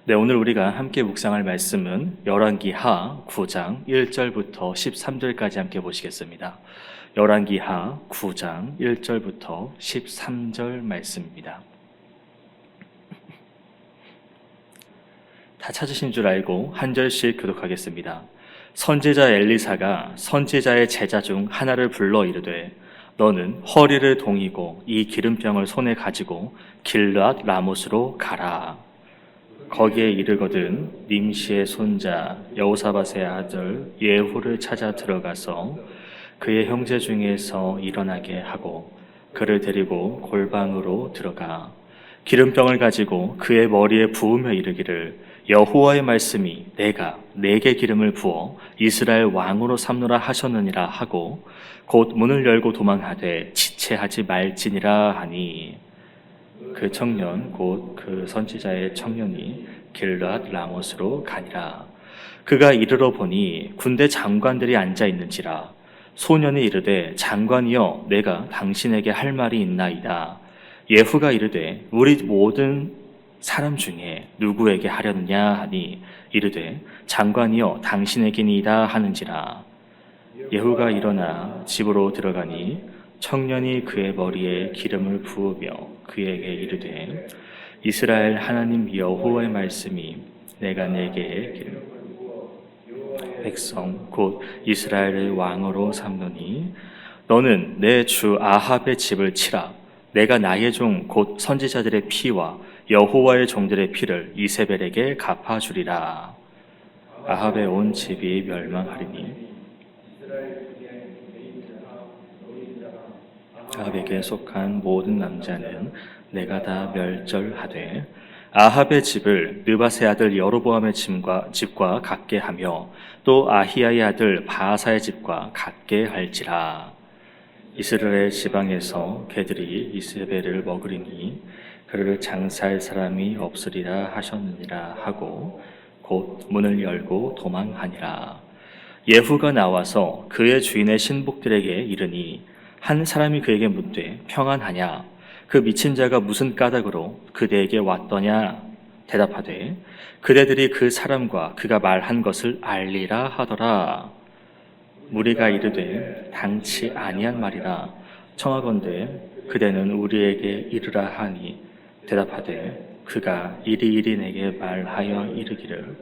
네, 오늘 우리가 함께 묵상할 말씀은 열왕기하 9장 1절부터 13절까지 함께 보시겠습니다. 열왕기하 9장 1절부터 13절 말씀입니다. 다 찾으신 줄 알고 한 절씩 교독하겠습니다. 선지자 엘리사가 선지자의 제자 중 하나를 불러 이르되 너는 허리를 동이고 이 기름병을 손에 가지고 길르앗 라못으로 가라. 거기에 이르거든 님시의 손자 여호사밧의 아들 예후를 찾아 들어가서 그의 형제 중에서 일어나게 하고 그를 데리고 골방으로 들어가 기름병을 가지고 그의 머리에 부으며 이르기를 여호와의 말씀이 내가 내게 기름을 부어 이스라엘 왕으로 삼노라 하셨느니라 하고 곧 문을 열고 도망하되 지체하지 말지니라 하니 그 청년 곧 그 선지자의 청년이 길르앗 라못으로 가니라. 그가 이르러 보니 군대 장관들이 앉아 있는지라. 소년이 이르되 장관이여 내가 당신에게 할 말이 있나이다. 예후가 이르되 우리 모든 사람 중에 누구에게 하려느냐 하니 이르되 장관이여 당신에게니이다 하는지라. 예후가 일어나 집으로 들어가니 청년이 그의 머리에 기름을 부으며 그에게 이르되 이스라엘 하나님 여호와의 말씀이 내가 내게 기름 백성 곧 이스라엘의 왕으로 삼노니 너는 내 주 아합의 집을 치라. 내가 나의 종 곧 선지자들의 피와 여호와의 종들의 피를 이세벨에게 갚아주리라. 아합의 온 집이 멸망하리니 아합에게 속한 모든 남자는 내가 다 멸절하되 아합의 집을 느바세 아들 여로보암의 집과 같게 하며 또 아히야의 아들 바하사의 집과 같게 할지라. 이스라엘 지방에서 개들이 이세벨을 먹으리니 그를 장사할 사람이 없으리라 하셨느니라 하고 곧 문을 열고 도망하니라. 예후가 나와서 그의 주인의 신복들에게 이르니 한 사람이 그에게 묻되 평안하냐? 그 미친 자가 무슨 까닭으로 그대에게 왔더냐? 대답하되 그대들이 그 사람과 그가 말한 것을 알리라 하더라. 무리가 이르되 당치 아니한 말이라. 청하건대 그대는 우리에게 이르라 하니 대답하되 그가 이리이리 내게 말하여 이르기를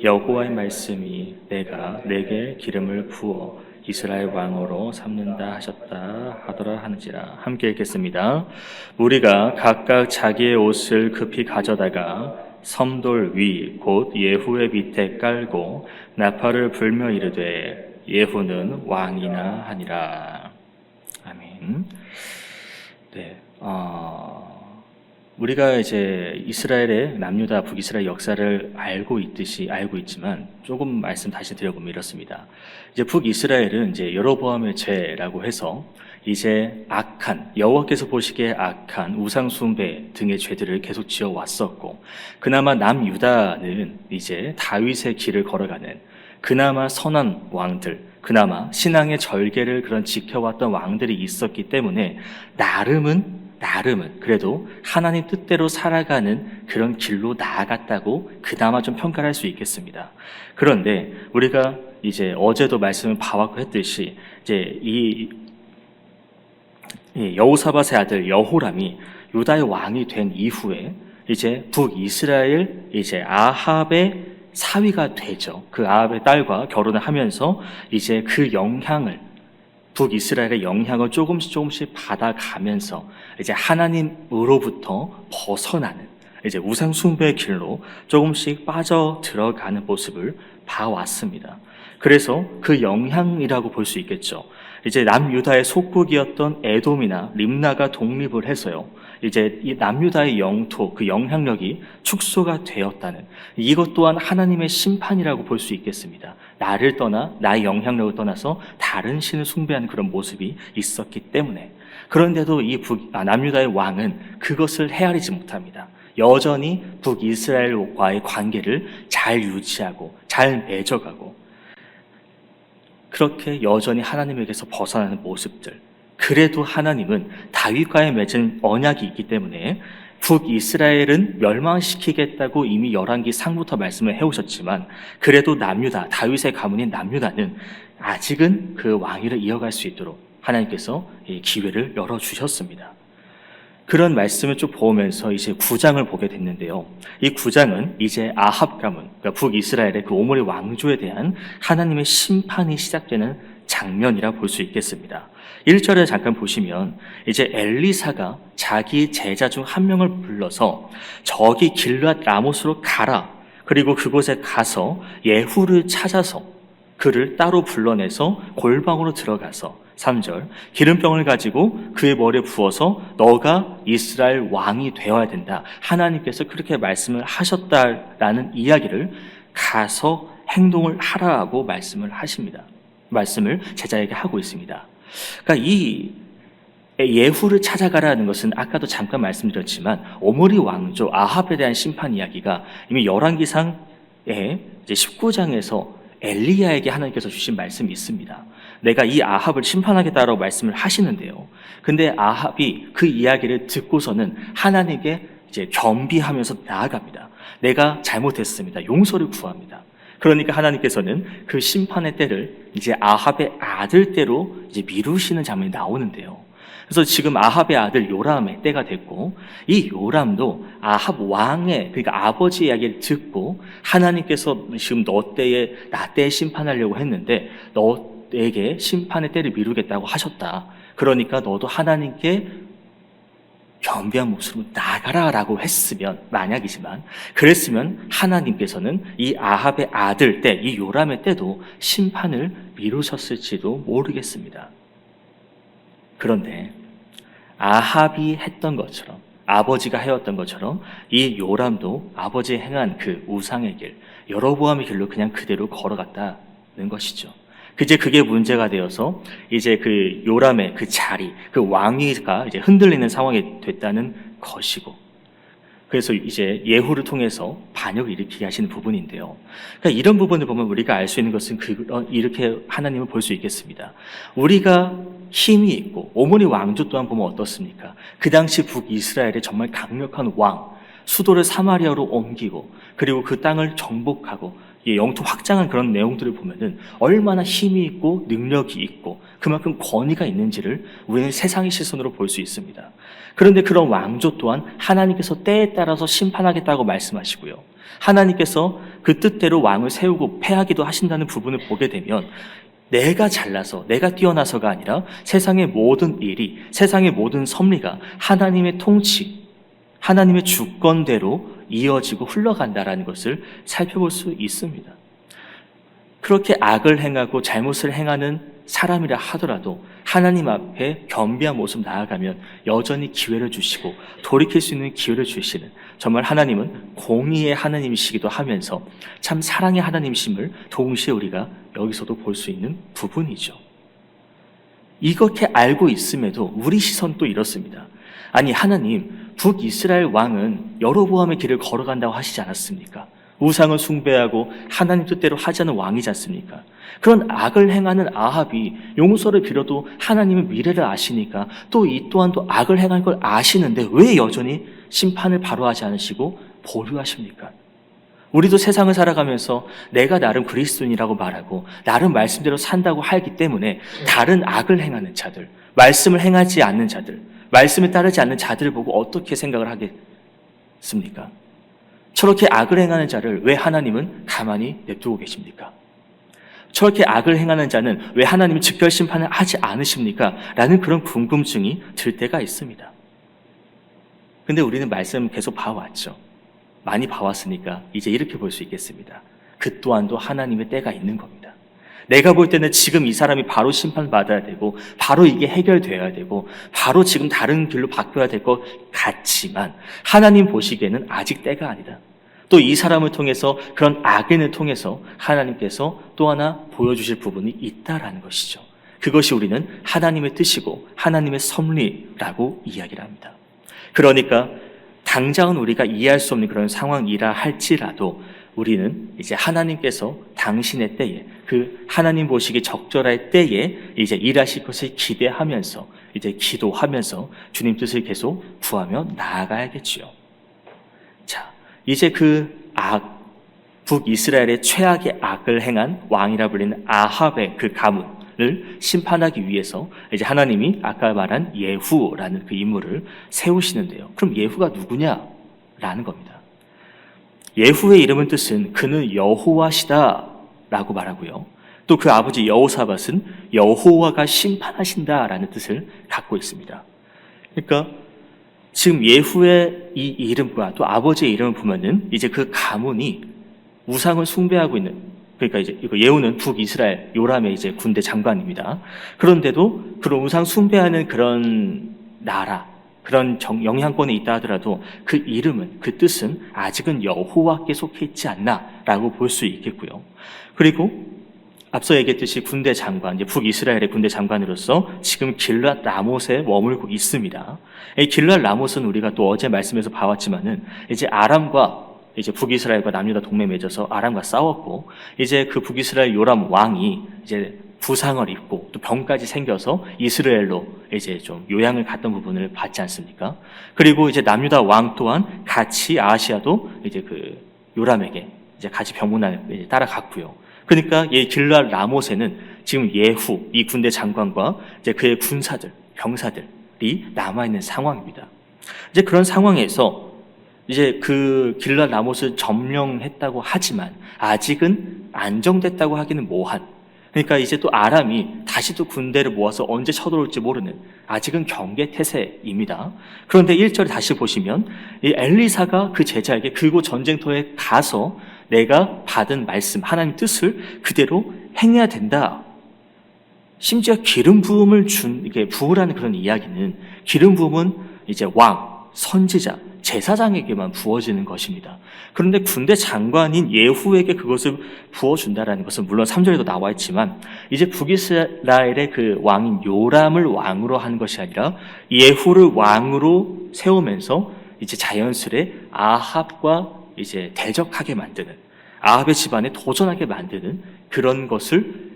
여호와의 말씀이 내가 내게 기름을 부어 이스라엘 왕으로 삼는다 하셨다 하더라 하는지라. 함께 읽겠습니다. 우리가 각각 자기의 옷을 급히 가져다가 섬돌 위 곧 예후의 밑에 깔고 나팔을 불며 이르되 예후는 왕이나 하니라. 아멘. 네. 우리가 이제 이스라엘의 남유다 북이스라엘 역사를 알고 있지만 조금 말씀 다시 드려보면 이렇습니다. 이제 북이스라엘은 이제 여로보암의 죄라고 해서 이제 악한 여호와께서 보시기에 악한 우상 숭배 등의 죄들을 계속 지어 왔었고, 그나마 남유다는 이제 다윗의 길을 걸어가는 그나마 선한 왕들, 그나마 신앙의 절개를 그런 지켜왔던 왕들이 있었기 때문에 나름은 그래도 하나님 뜻대로 살아가는 그런 길로 나아갔다고 그나마 좀 평가를 할 수 있겠습니다. 그런데 우리가 이제 어제도 말씀을 봐왔고 했듯이 이제 이 여호사밧의 아들 여호람이 유다의 왕이 된 이후에 이제 북이스라엘 이제 아합의 사위가 되죠. 그 아합의 딸과 결혼을 하면서 이제 그 영향을 북이스라엘의 영향을 조금씩 받아가면서 이제 하나님으로부터 벗어나는 이제 우상 숭배의 길로 조금씩 빠져 들어가는 모습을 봐왔습니다. 그래서 그 영향이라고 볼 수 있겠죠. 이제 남유다의 속국이었던 에돔이나 림나가 독립을 해서요, 이제 이 남유다의 영토, 그 영향력이 축소가 되었다는 이것 또한 하나님의 심판이라고 볼 수 있겠습니다. 나를 떠나 나의 영향력을 떠나서 다른 신을 숭배하는 그런 모습이 있었기 때문에. 그런데도 이 남유다의 왕은 그것을 헤아리지 못합니다. 여전히 북이스라엘과의 관계를 잘 유지하고 잘 맺어가고, 그렇게 여전히 하나님에게서 벗어나는 모습들. 그래도 하나님은 다윗과의 맺은 언약이 있기 때문에 북이스라엘은 멸망시키겠다고 이미 열왕기 상부터 말씀을 해오셨지만 그래도 남유다, 다윗의 가문인 남유다는 아직은 그 왕위를 이어갈 수 있도록 하나님께서 기회를 열어주셨습니다. 그런 말씀을 쭉 보면서 이제 9장을 보게 됐는데요. 이 9장은 이제 아합 가문, 그러니까 북이스라엘의 그 오므리 왕조에 대한 하나님의 심판이 시작되는 장면이라 볼 수 있겠습니다. 1절에 잠깐 보시면 이제 엘리사가 자기 제자 중 한 명을 불러서 저기 길르앗 라못으로 가라. 그리고 그곳에 가서 예후를 찾아서 그를 따로 불러내서 골방으로 들어가서 3절 기름병을 가지고 그의 머리에 부어서 너가 이스라엘 왕이 되어야 된다. 하나님께서 그렇게 말씀을 하셨다라는 이야기를 가서 행동을 하라고 말씀을 하십니다. 말씀을 제자에게 하고 있습니다. 그러니까 이 예후를 찾아가라는 것은 아까도 잠깐 말씀드렸지만 오므리 왕조 아합에 대한 심판 이야기가 이미 열왕기상의 이제 19장에서 엘리야에게 하나님께서 주신 말씀이 있습니다. 내가 이 아합을 심판하겠다라고 말씀을 하시는데요. 근데 아합이 그 이야기를 듣고서는 하나님께 이제 겸비하면서 나아갑니다. 내가 잘못했습니다. 용서를 구합니다. 그러니까 하나님께서는 그 심판의 때를 이제 아합의 아들 때로 이제 미루시는 장면이 나오는데요. 그래서 지금 아합의 아들 요람의 때가 됐고 이 요람도 아합 왕의 그러니까 아버지 이야기를 듣고 하나님께서 지금 너 때에 나 때에 심판하려고 했는데 너에게 심판의 때를 미루겠다고 하셨다. 그러니까 너도 하나님께 겸비한 모습으로 나가라라고 했으면 만약이지만 그랬으면 하나님께서는 이 아합의 아들 때 이 요람의 때도 심판을 미루셨을지도 모르겠습니다. 그런데 아합이 했던 것처럼 아버지가 해왔던 것처럼 이 요람도 아버지 행한 그 우상의 길 여로보암의 길로 그냥 그대로 걸어갔다는 것이죠. 이제 그게 문제가 되어서 이제 그 요람의 그 자리, 그 왕위가 이제 흔들리는 상황이 됐다는 것이고, 그래서 이제 예후를 통해서 반역을 일으키게 하시는 부분인데요. 그러니까 이런 부분을 보면 우리가 알 수 있는 것은 이렇게 하나님을 볼 수 있겠습니다. 우리가 힘이 있고 오므리 왕조 또한 보면 어떻습니까? 그 당시 북이스라엘의 정말 강력한 왕, 수도를 사마리아로 옮기고 그리고 그 땅을 정복하고 영토 확장한 그런 내용들을 보면은 얼마나 힘이 있고 능력이 있고 그만큼 권위가 있는지를 우리는 세상의 시선으로 볼 수 있습니다. 그런데 그런 왕조 또한 하나님께서 때에 따라서 심판하겠다고 말씀하시고요. 하나님께서 그 뜻대로 왕을 세우고 패하기도 하신다는 부분을 보게 되면 내가 잘나서 내가 뛰어나서가 아니라 세상의 모든 일이 세상의 모든 섭리가 하나님의 통치, 하나님의 주권대로 이어지고 흘러간다라는 것을 살펴볼 수 있습니다. 그렇게 악을 행하고 잘못을 행하는 사람이라 하더라도 하나님 앞에 겸비한 모습 나아가면 여전히 기회를 주시고 돌이킬 수 있는 기회를 주시는 정말 하나님은 공의의 하나님이시기도 하면서 참 사랑의 하나님이심을 동시에 우리가 여기서도 볼 수 있는 부분이죠. 이렇게 알고 있음에도 우리 시선도 이렇습니다. 아니 하나님 북이스라엘 왕은 여로보암의 길을 걸어간다고 하시지 않았습니까? 우상을 숭배하고 하나님 뜻대로 하지 않은 왕이지 않습니까? 그런 악을 행하는 아합이 용서를 빌어도 하나님의 미래를 아시니까 또 이 또한 또 악을 행할 걸 아시는데 왜 여전히 심판을 바로 하지 않으시고 보류하십니까? 우리도 세상을 살아가면서 내가 나름 그리스도인이라고 말하고 나름 말씀대로 산다고 하기 때문에 다른 악을 행하는 자들, 말씀을 행하지 않는 자들, 말씀에 따르지 않는 자들을 보고 어떻게 생각을 하겠습니까? 저렇게 악을 행하는 자를 왜 하나님은 가만히 냅두고 계십니까? 저렇게 악을 행하는 자는 왜 하나님이 즉별 심판을 하지 않으십니까? 라는 그런 궁금증이 들 때가 있습니다. 근데 우리는 말씀 계속 봐왔죠. 많이 봐왔으니까 이제 이렇게 볼 수 있겠습니다. 그 또한도 하나님의 때가 있는 겁니다. 내가 볼 때는 지금 이 사람이 바로 심판받아야 되고 바로 이게 해결되어야 되고 바로 지금 다른 길로 바뀌어야 될 것 같지만 하나님 보시기에는 아직 때가 아니다. 또 이 사람을 통해서 그런 악인을 통해서 하나님께서 또 하나 보여주실 부분이 있다라는 것이죠. 그것이 우리는 하나님의 뜻이고 하나님의 섭리라고 이야기를 합니다. 그러니까 당장은 우리가 이해할 수 없는 그런 상황이라 할지라도 우리는 이제 하나님께서 당신의 때에 그 하나님 보시기 적절할 때에 이제 일하실 것을 기대하면서 이제 기도하면서 주님 뜻을 계속 구하며 나아가야겠지요. 자, 이제 북이스라엘의 최악의 악을 행한 왕이라 불리는 아합의 그 가문을 심판하기 위해서 이제 하나님이 아까 말한 예후라는 그 인물을 세우시는데요. 그럼 예후가 누구냐라는 겁니다. 예후의 이름은 뜻은 그는 여호와시다라고 말하고요. 또 그 아버지 여호사밧은 여호와가 심판하신다라는 뜻을 갖고 있습니다. 그러니까 지금 예후의 이 이름과 또 아버지의 이름을 보면은 이제 그 가문이 우상을 숭배하고 있는, 그러니까 이제 이거 예후는 북이스라엘 요람의 이제 군대 장관입니다. 그런데도 그런 우상 숭배하는 그런 나라, 그런 영향권에 있다 하더라도 그 이름은, 그 뜻은 아직은 여호와께 속해 있지 않나라고 볼 수 있겠고요. 그리고 앞서 얘기했듯이 군대 장관, 이제 북이스라엘의 군대 장관으로서 지금 길랏 라못에 머물고 있습니다. 이 길랏 라못은 우리가 또 어제 말씀에서 봐왔지만은 이제 아람과 이제 북이스라엘과 남유다 동맹 맺어서 아람과 싸웠고, 이제 그 북이스라엘 요람 왕이 이제 부상을 입고 또 병까지 생겨서 이스라엘로 이제 좀 요양을 갔던 부분을 봤지 않습니까? 그리고 이제 남유다 왕 또한 같이 아하시아도 이제 그 요람에게 이제 같이 병문안을 이제 따라갔고요. 그러니까 이 길랏 라못에는 지금 예후, 이 군대 장관과 이제 그의 군사들, 병사들이 남아있는 상황입니다. 이제 그런 상황에서 이제 그 길랏 라못을 점령했다고 하지만 아직은 안정됐다고 하기는 뭐한. 그러니까 이제 또 아람이 다시 또 군대를 모아서 언제 쳐들어올지 모르는, 아직은 경계태세입니다. 그런데 1절에 다시 보시면 이 엘리사가 그 제자에게 그곳 전쟁터에 가서 내가 받은 말씀, 하나님 뜻을 그대로 행해야 된다. 심지어 기름 부음을 이게 부으라는 그런 이야기는, 기름 부음은 이제 왕, 선지자, 제사장에게만 부어지는 것입니다. 그런데 군대 장관인 예후에게 그것을 부어준다라는 것은 물론 3절에도 나와 있지만 이제 북이스라엘의 그 왕인 요람을 왕으로 한 것이 아니라 예후를 왕으로 세우면서 이제 자연스레 아합과 이제 대적하게 만드는, 아합의 집안에 도전하게 만드는 그런 것을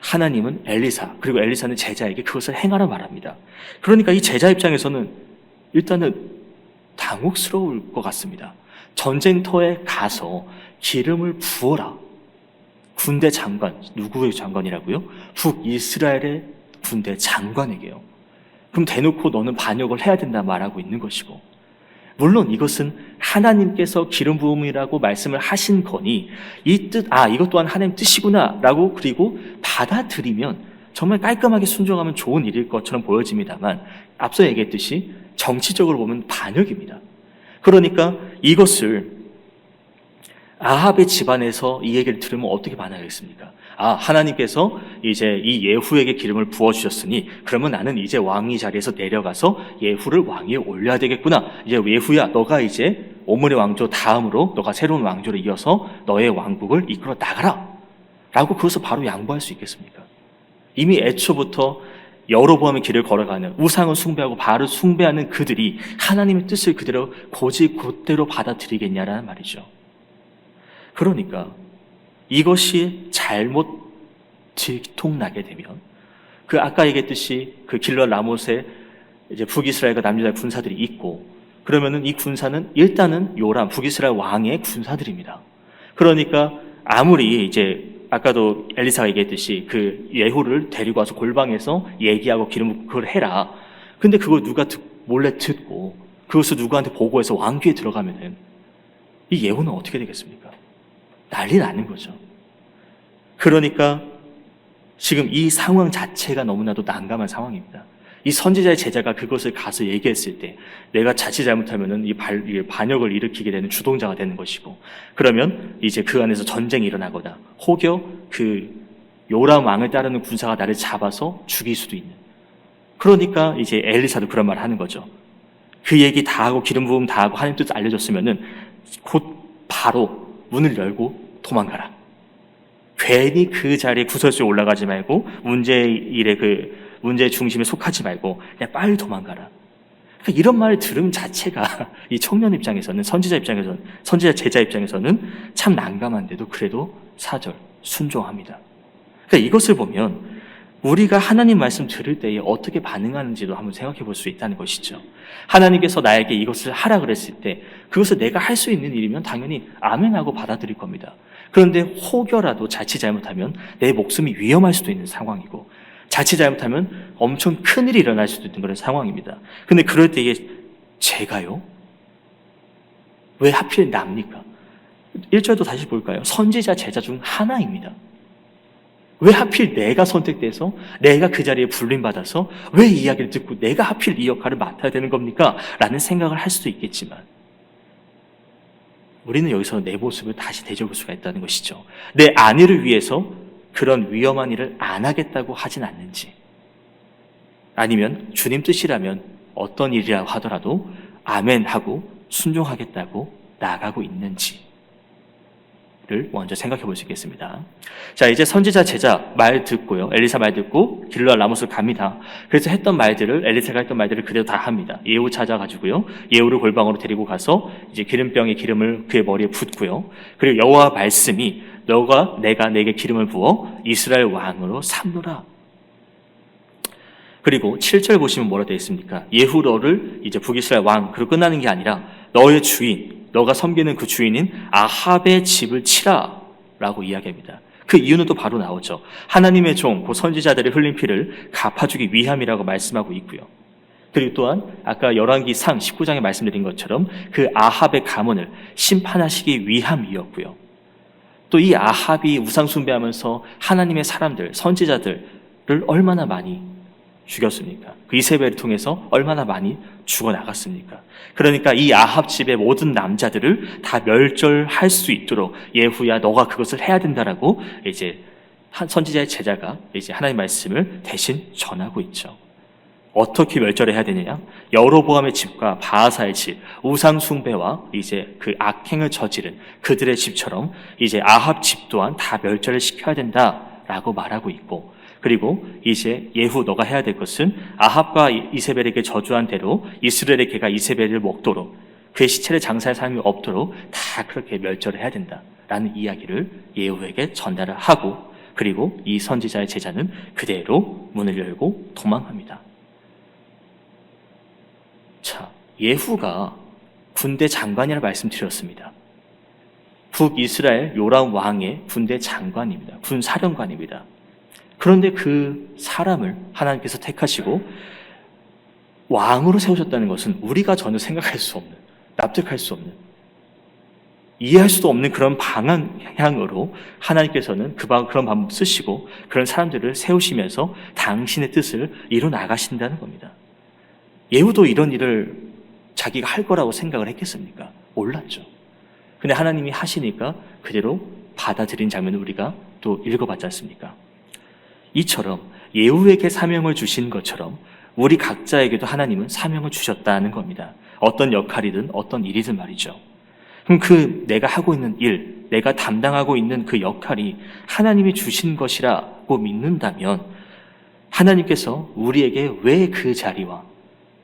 하나님은 엘리사, 그리고 엘리사는 제자에게 그것을 행하라 말합니다. 그러니까 이 제자 입장에서는 일단은 당혹스러울 것 같습니다. 전쟁터에 가서 기름을 부어라. 군대 장관, 누구의 장관이라고요? 북이스라엘의 군대 장관에게요. 그럼 대놓고 너는 반역을 해야 된다 말하고 있는 것이고, 물론 이것은 하나님께서 기름 부음이라고 말씀을 하신 거니 이 뜻, 이것 또한 하나님 뜻이구나 라고 그리고 받아들이면 정말 깔끔하게 순종하면 좋은 일일 것처럼 보여집니다만 앞서 얘기했듯이 정치적으로 보면 반역입니다. 그러니까 이것을 아합의 집안에서 이 얘기를 들으면 어떻게 반응하겠습니까? 하나님께서 이제 이 예후에게 기름을 부어주셨으니 그러면 나는 이제 왕위 자리에서 내려가서 예후를 왕위에 올려야 되겠구나. 이제 예후야, 너가 이제 오므리 왕조 다음으로 너가 새로운 왕조를 이어서 너의 왕국을 이끌어 나가라 라고 그것을 바로 양보할 수 있겠습니까? 이미 애초부터 여로보암의 길을 걸어가는, 우상을 숭배하고 바알을 숭배하는 그들이 하나님의 뜻을 그대로 곧대로 받아들이겠냐라는 말이죠. 그러니까 이것이 잘못 들통나게 되면 그 아까 얘기했듯이 그 길랏 라못에 이제 북이스라엘과 남유다의 군사들이 있고, 그러면은 이 군사는 일단은 요람 북이스라엘 왕의 군사들입니다. 그러니까 아무리 이제 아까도 엘리사가 얘기했듯이 그 예후를 데리고 와서 골방에서 얘기하고 기름 그걸 해라. 근데 그걸 누가 몰래 듣고 그것을 누구한테 보고해서 왕귀에 들어가면은 이 예후는 어떻게 되겠습니까? 난리 나는 거죠. 그러니까 지금 이 상황 자체가 너무나도 난감한 상황입니다. 이 선지자의 제자가 그것을 가서 얘기했을 때 내가 자칫 잘못하면은 이 반역을 일으키게 되는 주동자가 되는 것이고, 그러면 이제 그 안에서 전쟁이 일어나거나 혹여 그 요람 왕을 따르는 군사가 나를 잡아서 죽일 수도 있는. 그러니까 이제 엘리사도 그런 말을 하는 거죠. 그 얘기 다 하고 기름 부음 다 하고 하나님 뜻 알려줬으면은 곧 바로 문을 열고 도망가라. 괜히 그 자리에 구설수에 올라가지 말고 문제의 중심에 속하지 말고 그냥 빨리 도망가라. 그러니까 이런 말을 들음 자체가 이 청년 입장에서는, 선지자 제자 입장에서는 참 난감한데도 그래도 4절 순종합니다. 그러니까 이것을 보면 우리가 하나님 말씀 들을 때에 어떻게 반응하는지도 한번 생각해 볼 수 있다는 것이죠. 하나님께서 나에게 이것을 하라 그랬을 때 그것을 내가 할 수 있는 일이면 당연히 아멘하고 받아들일 겁니다. 그런데 혹여라도 자칫 잘못하면 내 목숨이 위험할 수도 있는 상황이고, 자칫 잘못하면 엄청 큰일이 일어날 수도 있는 그런 상황입니다. 근데 그럴 때에 제가요? 왜 하필 납니까? 1절도 다시 볼까요? 선지자 제자 중 하나입니다. 왜 하필 내가 선택돼서 내가 그 자리에 불림받아서 왜 이 이야기를 듣고 내가 하필 이 역할을 맡아야 되는 겁니까? 라는 생각을 할 수도 있겠지만, 우리는 여기서 내 모습을 다시 되돌볼 수가 있다는 것이죠. 내 아내를 위해서 그런 위험한 일을 안 하겠다고 하진 않는지, 아니면 주님 뜻이라면 어떤 일이라고 하더라도 아멘 하고 순종하겠다고 나아가고 있는지를 먼저 생각해 볼 수 있겠습니다. 자, 이제 선지자 제자 말 듣고요. 엘리사 말 듣고 길르앗 라모스 갑니다. 그래서 했던 말들을, 엘리사가 했던 말들을 그대로 다 합니다. 예후 찾아가지고요. 예후를 골방으로 데리고 가서 이제 기름병에 기름을 그의 머리에 붓고요. 그리고 여호와 말씀이 내가 내게 기름을 부어 이스라엘 왕으로 삼노라. 그리고 7절 보시면 뭐라 되어 있습니까? 예후 너를 이제 북이스라엘 왕으로 끝나는 게 아니라 너의 주인, 너가 섬기는 그 주인인 아합의 집을 치라 라고 이야기합니다. 그 이유는 또 바로 나오죠. 하나님의 종, 그 선지자들의 흘린 피를 갚아주기 위함이라고 말씀하고 있고요. 그리고 또한 아까 열왕기상 19장에 말씀드린 것처럼 그 아합의 가문을 심판하시기 위함이었고요. 또 이 아합이 우상 숭배하면서 하나님의 사람들, 선지자들을 얼마나 많이 죽였습니까? 그 이세벨을 통해서 얼마나 많이 죽어나갔습니까? 그러니까 이 아합 집의 모든 남자들을 다 멸절할 수 있도록 예후야 너가 그것을 해야 된다라고 이제 한 선지자의 제자가 이제 하나님의 말씀을 대신 전하고 있죠. 어떻게 멸절해야 되느냐? 여로보암의 집과 바하사의 집, 우상 숭배와 이제 그 악행을 저지른 그들의 집처럼 이제 아합 집 또한 다 멸절을 시켜야 된다라고 말하고 있고, 그리고 이제 예후 너가 해야 될 것은 아합과 이세벨에게 저주한 대로 이스라엘의 개가 이세벨을 먹도록, 그의 시체를 장사할 사람이 없도록 다 그렇게 멸절을 해야 된다라는 이야기를 예후에게 전달을 하고, 그리고 이 선지자의 제자는 그대로 문을 열고 도망합니다. 자, 예후가 군대 장관이라 말씀드렸습니다. 북이스라엘 요람 왕의 군대 장관입니다. 군 사령관입니다. 그런데 그 사람을 하나님께서 택하시고 왕으로 세우셨다는 것은 우리가 전혀 생각할 수 없는, 납득할 수 없는, 이해할 수도 없는 그런 방향으로 하나님께서는 그런 방법 쓰시고 그런 사람들을 세우시면서 당신의 뜻을 이뤄 나가신다는 겁니다. 예후도 이런 일을 자기가 할 거라고 생각을 했겠습니까? 몰랐죠. 근데 하나님이 하시니까 그대로 받아들인 장면을 우리가 또 읽어봤지 않습니까? 이처럼 예후에게 사명을 주신 것처럼 우리 각자에게도 하나님은 사명을 주셨다는 겁니다. 어떤 역할이든 어떤 일이든 말이죠. 그럼 그 내가 하고 있는 일, 내가 담당하고 있는 그 역할이 하나님이 주신 것이라고 믿는다면, 하나님께서 우리에게 왜 그 자리와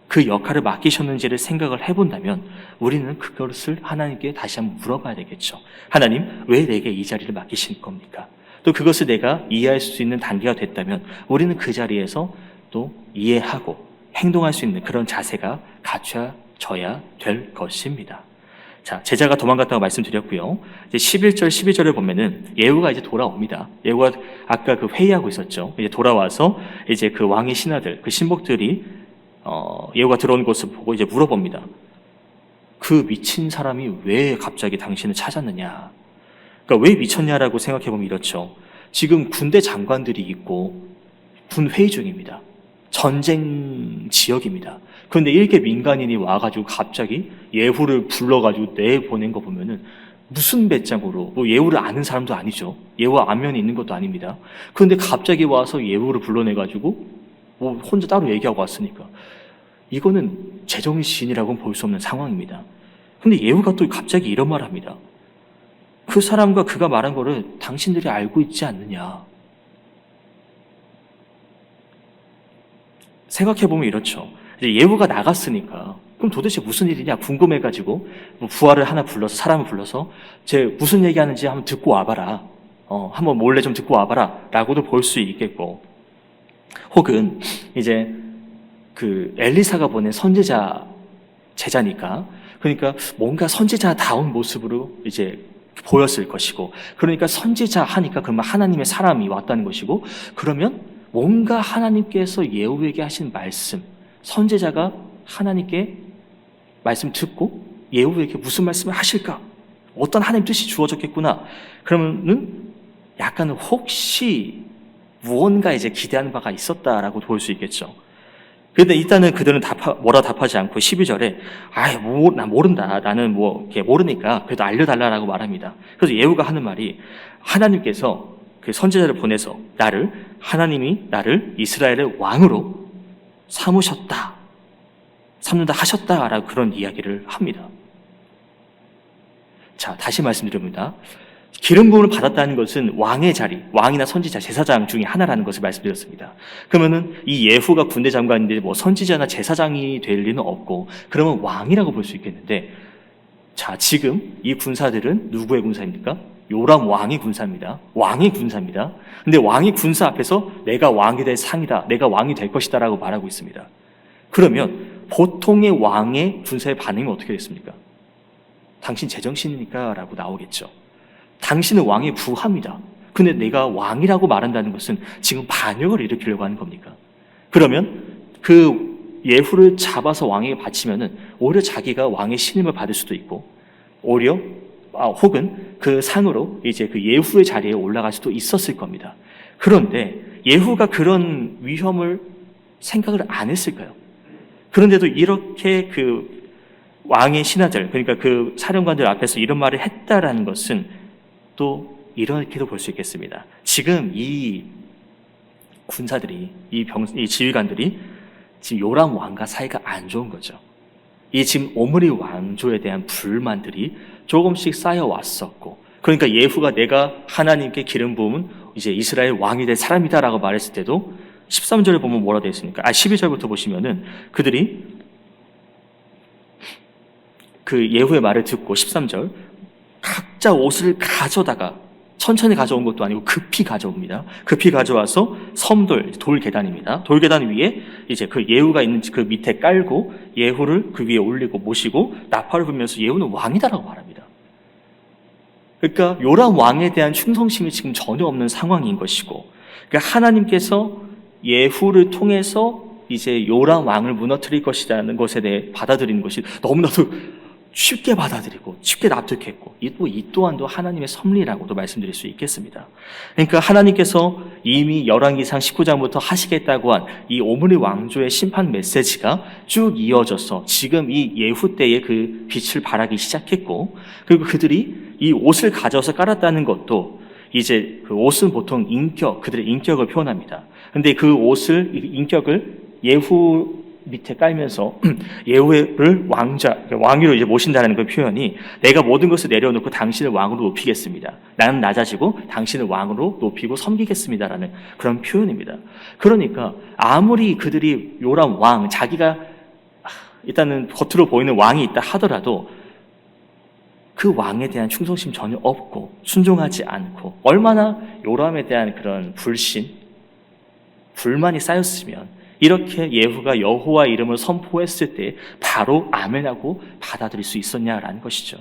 그 역할을 맡기셨는지를 생각을 해본다면 우리는 그것을 하나님께 다시 한번 물어봐야 되겠죠. 하나님, 왜 내게 이 자리를 맡기신 겁니까? 또 그것을 내가 이해할 수 있는 단계가 됐다면 우리는 그 자리에서 또 이해하고 행동할 수 있는 그런 자세가 갖춰져야 될 것입니다. 자, 제자가 도망갔다고 말씀드렸고요. 이제 11절, 12절을 보면은 예후가 이제 돌아옵니다. 예후가 아까 그 회의하고 있었죠. 이제 돌아와서 이제 그 왕의 신하들, 그 신복들이 예후가 들어온 곳을 보고 이제 물어봅니다. 그 미친 사람이 왜 갑자기 당신을 찾았느냐? 그러니까 왜 미쳤냐라고 생각해보면 이렇죠. 지금 군대 장관들이 있고 군 회의 중입니다. 전쟁 지역입니다. 그런데 이렇게 민간인이 와가지고 갑자기 예후를 불러가지고 내보낸 거 보면은 무슨 배짱으로, 뭐 예후를 아는 사람도 아니죠. 예후와 안면이 있는 것도 아닙니다. 그런데 갑자기 와서 예후를 불러내가지고 뭐 혼자 따로 얘기하고 왔으니까 이거는 제정신이라고는 볼 수 없는 상황입니다. 근데 예후가 또 갑자기 이런 말을 합니다. 그 사람과 그가 말한 거를 당신들이 알고 있지 않느냐. 생각해보면 이렇죠. 이제 예후가 나갔으니까 그럼 도대체 무슨 일이냐 궁금해가지고 뭐 부하를 하나 불러서, 사람을 불러서 쟤 무슨 얘기하는지 한번 듣고 와봐라. 한번 몰래 좀 듣고 와봐라 라고도 볼 수 있겠고, 혹은 이제 그 엘리사가 보낸 선지자 제자니까, 그러니까 뭔가 선지자다운 모습으로 이제 보였을 것이고, 그러니까 선지자 하니까 그러면 하나님의 사람이 왔다는 것이고, 그러면 뭔가 하나님께서 예후에게 하신 말씀, 선지자가 하나님께 말씀 듣고 예후에게 무슨 말씀을 하실까? 어떤 하나님 뜻이 주어졌겠구나. 그러면은 약간은 혹시 무언가 이제 기대하는 바가 있었다라고 볼 수 있겠죠. 그런데 일단은 그들은 뭐라 답하지 않고 12절에 나 모른다. 나는 이렇게 모르니까 그래도 알려달라라고 말합니다. 그래서 예후가 하는 말이, 하나님께서 그 선지자를 보내서 하나님이 나를 이스라엘의 왕으로 삼는다 하셨다라고 그런 이야기를 합니다. 자, 다시 말씀드립니다. 기름 부음을 받았다는 것은 왕의 자리, 왕이나 선지자, 제사장 중에 하나라는 것을 말씀드렸습니다. 그러면은 이 예후가 군대 장관인데 선지자나 제사장이 될 리는 없고, 그러면 왕이라고 볼 수 있겠는데, 자, 지금 이 군사들은 누구의 군사입니까? 요람 왕의 군사입니다. 왕의 군사입니다. 근데 왕의 군사 앞에서 내가 왕이 될 상이다, 내가 왕이 될 것이다 라고 말하고 있습니다. 그러면 보통의 왕의 군사의 반응이 어떻게 됐습니까? 당신 제정신이니까 라고 나오겠죠. 당신은 왕의 부하입니다. 근데 내가 왕이라고 말한다는 것은 지금 반역을 일으키려고 하는 겁니까? 그러면 그 예후를 잡아서 왕에게 바치면은 오히려 자기가 왕의 신임을 받을 수도 있고, 오히려 혹은 그 상으로 이제 그 예후의 자리에 올라갈 수도 있었을 겁니다. 그런데 예후가 그런 위험을 생각을 안 했을까요? 그런데도 이렇게 그 왕의 신하들, 그러니까 그 사령관들 앞에서 이런 말을 했다라는 것은 또 이렇게도 볼 수 있겠습니다. 지금 이 군사들이, 이 지휘관들이 지금 요람 왕과 사이가 안 좋은 거죠. 이 지금 오므리 왕조에 대한 불만들이 조금씩 쌓여왔었고, 그러니까 예후가 내가 하나님께 기름 부음은 이제 이스라엘 왕이 될 사람이다라고 말했을 때도 13절에 보면 뭐라 되어 있습니까? 12절부터 보시면은 그들이 그 예후의 말을 듣고 13절, 각자 옷을 가져다가, 천천히 가져온 것도 아니고 급히 가져옵니다. 급히 가져와서 섬돌, 돌 계단입니다. 돌 계단 위에 이제 그 예후가 있는 그 밑에 깔고 예후를 그 위에 올리고 모시고 나팔을 불면서 예후는 왕이다라고 말합니다. 그러니까 요람 왕에 대한 충성심이 지금 전혀 없는 상황인 것이고, 그러니까 하나님께서 예후를 통해서 이제 요람 왕을 무너뜨릴 것이라는 것에 대해 받아들이는 것이 너무나도 쉽게 받아들이고 쉽게 납득했고, 이 또한도 하나님의 섭리라고도 말씀드릴 수 있겠습니다. 그러니까 하나님께서 이미 열왕기상 19장부터 하시겠다고 한 이 오므리 왕조의 심판 메시지가 쭉 이어져서 지금 이 예후 때에 그 빛을 발하기 시작했고, 그리고 그들이 이 옷을 가져서 깔았다는 것도 이제 그 옷은 보통 그들의 인격을 표현합니다. 근데 그 인격을 예후 밑에 깔면서 예후를 왕위로 이제 모신다는 그 표현이, 내가 모든 것을 내려놓고 당신을 왕으로 높이겠습니다. 나는 낮아지고 당신을 왕으로 높이고 섬기겠습니다라는 그런 표현입니다. 그러니까 아무리 그들이 요람 왕, 자기가 일단은 겉으로 보이는 왕이 있다 하더라도 그 왕에 대한 충성심 전혀 없고 순종하지 않고, 얼마나 요람에 대한 그런 불만이 쌓였으면 이렇게 예후가 여호와 이름을 선포했을 때 바로 아멘하고 받아들일 수 있었냐라는 것이죠.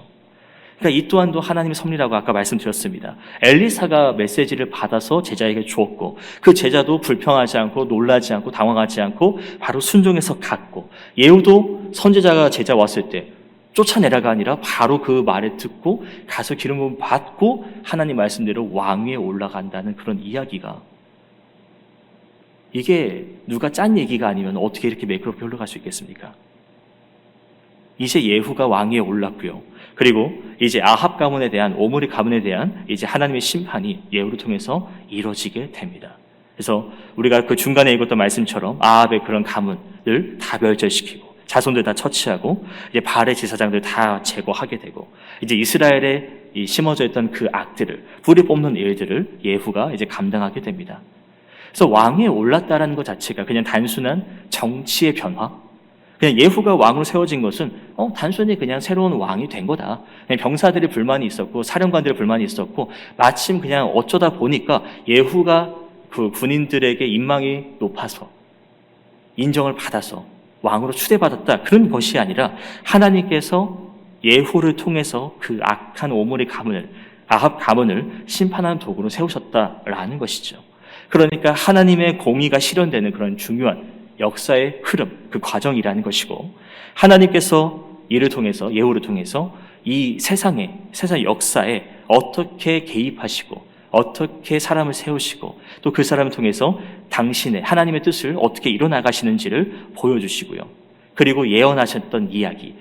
그러니까 이 또한도 하나님의 섭리라고 아까 말씀드렸습니다. 엘리사가 메시지를 받아서 제자에게 주었고, 그 제자도 불평하지 않고 놀라지 않고 당황하지 않고 바로 순종해서 갔고, 예후도 선지자가 제자 왔을 때 쫓아내라가 아니라 바로 그 말을 듣고 가서 기름 부음 받고 하나님 말씀대로 왕위에 올라간다는 그런 이야기가, 이게 누가 짠 얘기가 아니면 어떻게 이렇게 매끄럽게 흘러갈 수 있겠습니까? 이제 예후가 왕위에 올랐고요. 그리고 이제 아합 가문에 대한, 오므리 가문에 대한 이제 하나님의 심판이 예후를 통해서 이루어지게 됩니다. 그래서 우리가 그 중간에 읽었던 말씀처럼 아합의 그런 가문을 다 멸절시키고 자손들 다 처치하고 이제 바알의 제사장들 다 제거하게 되고, 이제 이스라엘에 심어져 있던 그 악들을, 뿌리 뽑는 일들을 예후가 이제 감당하게 됩니다. 그래서 왕위에 올랐다라는 것 자체가 그냥 단순한 정치의 변화, 그냥 예후가 왕으로 세워진 것은 단순히 그냥 새로운 왕이 된 거다. 그냥 병사들이 불만이 있었고 사령관들의 불만이 있었고, 마침 그냥 어쩌다 보니까 예후가 그 군인들에게 인망이 높아서 인정을 받아서 왕으로 추대받았다, 그런 것이 아니라 하나님께서 예후를 통해서 그 악한 오므리 가문을, 아합 가문을 심판하는 도구로 세우셨다라는 것이죠. 그러니까 하나님의 공의가 실현되는 그런 중요한 역사의 흐름, 그 과정이라는 것이고, 하나님께서 이를 통해서, 예후를 통해서 이 세상 역사에 어떻게 개입하시고 어떻게 사람을 세우시고 또 그 사람을 통해서 당신의 하나님의 뜻을 어떻게 이뤄나가시는지를 보여주시고요. 그리고 예언하셨던 이야기,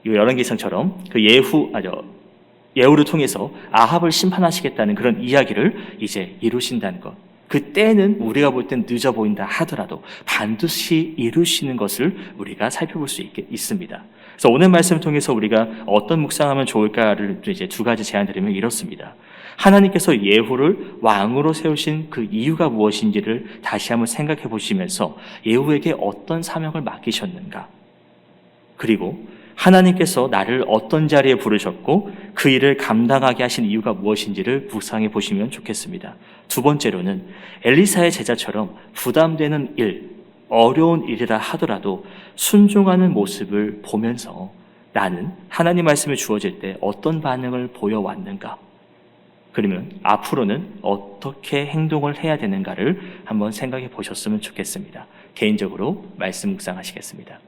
열왕기상처럼 그 예후를 통해서 아합을 심판하시겠다는 그런 이야기를 이제 이루신다는 것. 그 때는 우리가 볼 땐 늦어 보인다 하더라도 반드시 이루시는 것을 우리가 살펴볼 수 있습니다. 그래서 오늘 말씀을 통해서 우리가 어떤 묵상하면 좋을까를 이제 두 가지 제안 드리면 이렇습니다. 하나님께서 예후를 왕으로 세우신 그 이유가 무엇인지를 다시 한번 생각해 보시면서 예후에게 어떤 사명을 맡기셨는가, 그리고 하나님께서 나를 어떤 자리에 부르셨고 그 일을 감당하게 하신 이유가 무엇인지를 묵상해 보시면 좋겠습니다. 두 번째로는 엘리사의 제자처럼 부담되는 일, 어려운 일이라 하더라도 순종하는 모습을 보면서 나는 하나님 말씀이 주어질 때 어떤 반응을 보여왔는가, 그러면 앞으로는 어떻게 행동을 해야 되는가를 한번 생각해 보셨으면 좋겠습니다. 개인적으로 말씀 묵상하시겠습니다.